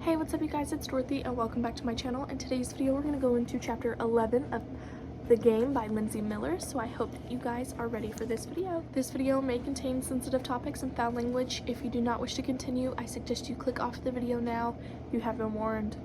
Hey, what's up you guys, it's Dorothy and welcome back to my channel. In today's video we're going to go into chapter 11 of The Game by Lindsay Miller, so I hope that you guys are ready for this video. This video may contain sensitive topics and foul language. If you do not wish to continue, I suggest you click off the video now. You have been warned.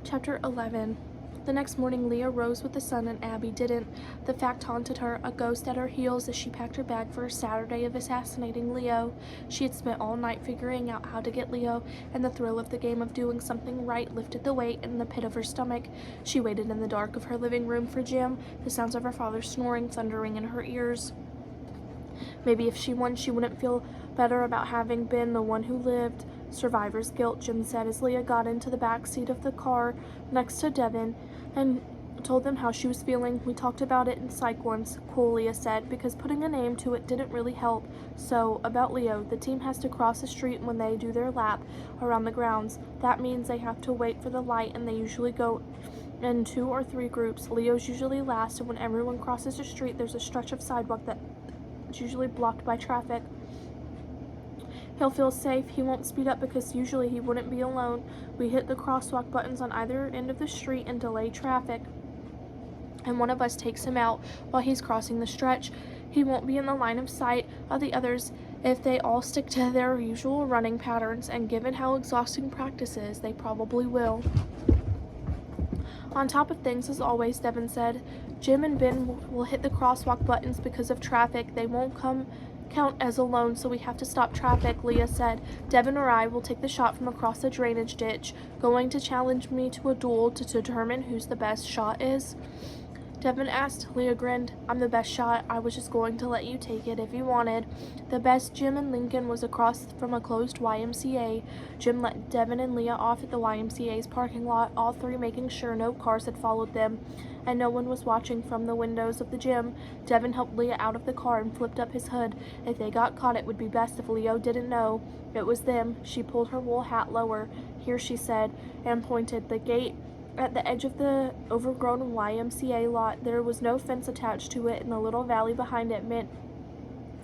Chapter 11. The next morning, Leah rose with the sun and Abby didn't. The fact haunted her, a ghost at her heels as she packed her bag for a Saturday of assassinating Leo. She had spent all night figuring out how to get Leo, and the thrill of the game of doing something right lifted the weight in the pit of her stomach. She waited in the dark of her living room for Jim, the sounds of her father's snoring thundering in her ears. Maybe if she won, she wouldn't feel better about having been the one who lived. Survivor's guilt, Jim said as Leah got into the back seat of the car next to Devin and told them how she was feeling. We talked about it in psych once, cool, Leah said, because putting a name to it didn't really help. So, about Leo, the team has to cross the street when they do their lap around the grounds. That means they have to wait for the light, and they usually go in 2 or 3 groups. Leo's usually last, and when everyone crosses the street, there's a stretch of sidewalk that's usually blocked by traffic. He'll feel safe. He won't speed up because usually he wouldn't be alone. We hit the crosswalk buttons on either end of the street and delay traffic. And one of us takes him out while he's crossing the stretch. He won't be in the line of sight of the others if they all stick to their usual running patterns, and given how exhausting practice is, they probably will. On top of things, as always, Devin said, Jim and Ben will hit the crosswalk buttons because of traffic. They won't count as alone, so we have to stop traffic, Leah said. Devin or I will take the shot from across the drainage ditch. Going to challenge me to a duel to determine who's the best shot is? Devin asked. Leah grinned. I'm the best shot. I was just going to let you take it if you wanted. The best Jim and Lincoln was across from a closed YMCA. Jim let Devin and Leah off at the YMCA's parking lot, all three making sure no cars had followed them, and no one was watching from the windows of the gym. Devin helped Leah out of the car and flipped up his hood. If they got caught, it would be best if Leo didn't know. It was them. She pulled her wool hat lower. Here, she said, and pointed. The gate at the edge of the overgrown YMCA lot. There was no fence attached to it, and the little valley behind it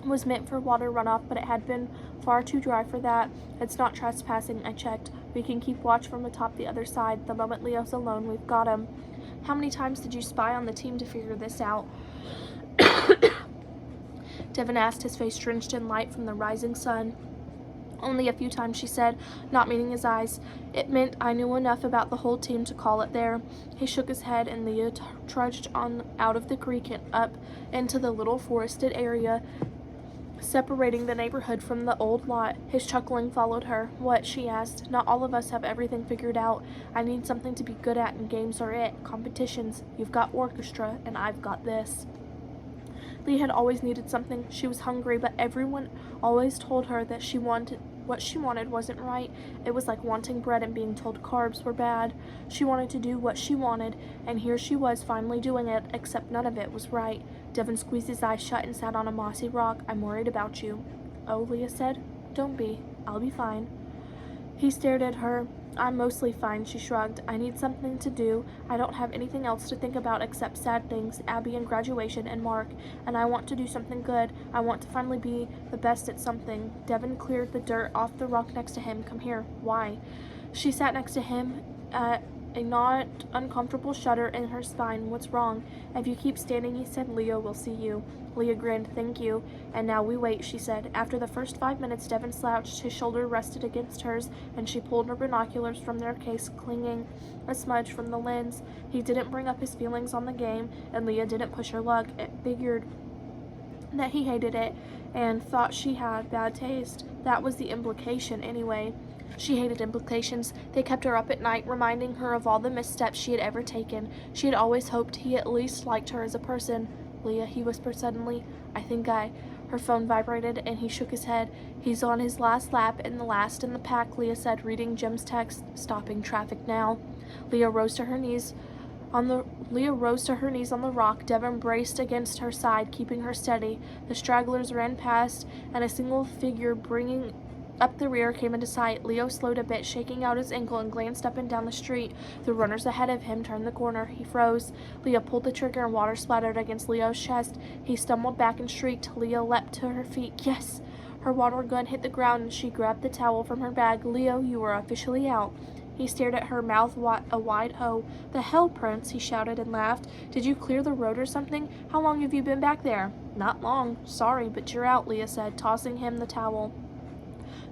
was meant for water runoff, but it had been far too dry for that. It's not trespassing, I checked. We can keep watch from atop the other side. The moment Leo's alone, we've got him. How many times did you spy on the team to figure this out? Devin asked, his face drenched in light from the rising sun. Only a few times, she said, not meeting his eyes. It meant I knew enough about the whole team to call it there. He shook his head, and Leah trudged on out of the creek and up into the little forested area separating the neighborhood from the old lot. His chuckling followed her. What? She asked. Not all of us have everything figured out. I need something to be good at, and games are it. Competitions. You've got orchestra, and I've got this. Leah had always needed something. She was hungry, but everyone always told her that what she wanted wasn't right. It was like wanting bread and being told carbs were bad. She wanted to do what she wanted, and here she was finally doing it, except none of it was right. Devin squeezed his eyes shut and sat on a mossy rock. I'm worried about you. Oh, Leah said. Don't be. I'll be fine. He stared at her. I'm mostly fine, she shrugged. I need something to do. I don't have anything else to think about except sad things, Abby and graduation and Mark, and I want to do something good. I want to finally be the best at something. Devin cleared the dirt off the rock next to him. Come here. Why? She sat next to him at a not uncomfortable shudder in her spine. What's wrong? If you keep standing, he said, Leo will see you. Leah grinned. Thank you. And now we wait, she said. After the first 5 minutes, Devin slouched. His shoulder rested against hers, and she pulled her binoculars from their case, clinging a smudge from the lens. He didn't bring up his feelings on the game, and Leah didn't push her luck. It figured that he hated it and thought she had bad taste. That was the implication, anyway. She hated implications. They kept her up at night, reminding her of all the missteps she had ever taken. She had always hoped he at least liked her as a person. Leah, he whispered suddenly. Her phone vibrated, and he shook his head. He's on his last lap and the last in the pack, Leah said, reading Jim's text. Stopping traffic now. Leah rose to her knees on the rock. Devin braced against her side, keeping her steady. The stragglers ran past, and a single figure bringing up the rear came into sight. Leo slowed a bit, shaking out his ankle, and glanced up and down the street. The runners ahead of him turned the corner. He froze. Leah pulled the trigger, and water splattered against Leo's chest. He stumbled back and shrieked. Leah leapt to her feet. Yes! Her water gun hit the ground, and she grabbed the towel from her bag. Leo, you are officially out. He stared at her, mouth a wide O. "The hell, Prince," he shouted and laughed. "Did you clear the road or something? How long have you been back there?" "Not long. Sorry, but you're out," Leah said, tossing him the towel.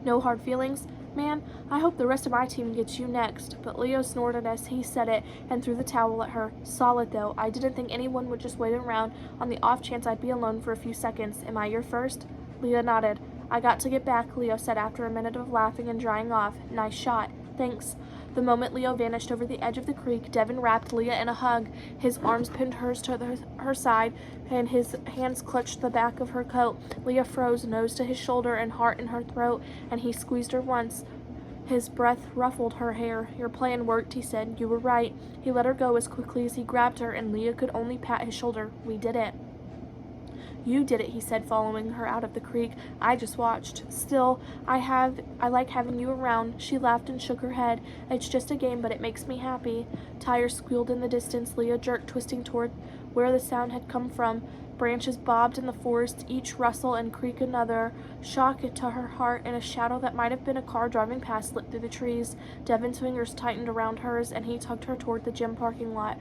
"No hard feelings? Man, I hope the rest of my team gets you next." But Leo snorted as he said it and threw the towel at her. "Solid, though. I didn't think anyone would just wait around on the off chance I'd be alone for a few seconds. Am I your first?" Leah nodded. "I got to get back," Leo said after a minute of laughing and drying off. "Nice shot. Thanks." The moment Leo vanished over the edge of the creek, Devin wrapped Leah in a hug. His arms pinned hers to her side, and his hands clutched the back of her coat. Leah froze, nose to his shoulder and heart in her throat, and he squeezed her once. His breath ruffled her hair. "Your plan worked," he said. "You were right." He let her go as quickly as he grabbed her, and Leah could only pat his shoulder. "We did it." "You did it," he said, following her out of the creek. "I just watched. Still, I like having you around." She laughed and shook her head. "It's just a game, but it makes me happy." Tires squealed in the distance. Leah jerked, twisting toward where the sound had come from. Branches bobbed in the forest, each rustle and creak another. Shock to her heart, and a shadow that might have been a car driving past slipped through the trees. Devin's fingers tightened around hers, and he tugged her toward the gym parking lot.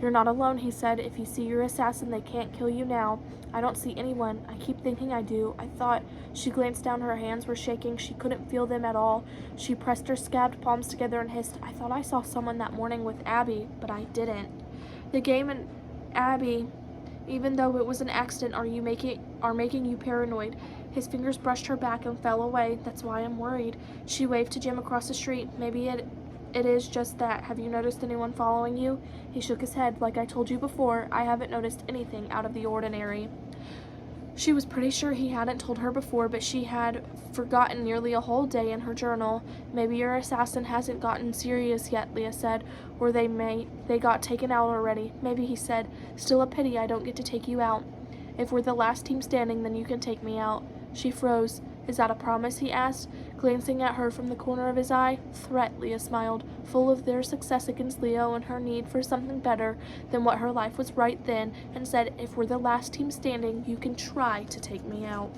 "You're not alone," he said. "If you see your assassin, they can't kill you now." "I don't see anyone. I keep thinking I do. I thought—" She glanced down. Her hands were shaking. She couldn't feel them at all. She pressed her scabbed palms together and hissed, "I thought I saw someone that morning with Abby, but I didn't." "The game and Abby, even though it was an accident, are making you paranoid." His fingers brushed her back and fell away. "That's why I'm worried." She waved to Jim across the street. "Maybe it is just that. Have you noticed anyone following you?" He shook his head. "Like I told you before, I haven't noticed anything out of the ordinary." She was pretty sure he hadn't told her before, but she had forgotten nearly a whole day in her journal. "Maybe your assassin hasn't gotten serious yet," Leah said, "or they got taken out already." "Maybe," he said. "Still a pity I don't get to take you out." "If we're the last team standing, then you can take me out." She froze. "Is that a promise?" he asked, glancing at her from the corner of his eye. "Threat," Leah smiled, full of their success against Leo and her need for something better than what her life was right then, and said, "If we're the last team standing, you can try to take me out."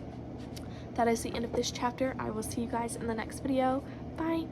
That is the end of this chapter. I will see you guys in the next video. Bye!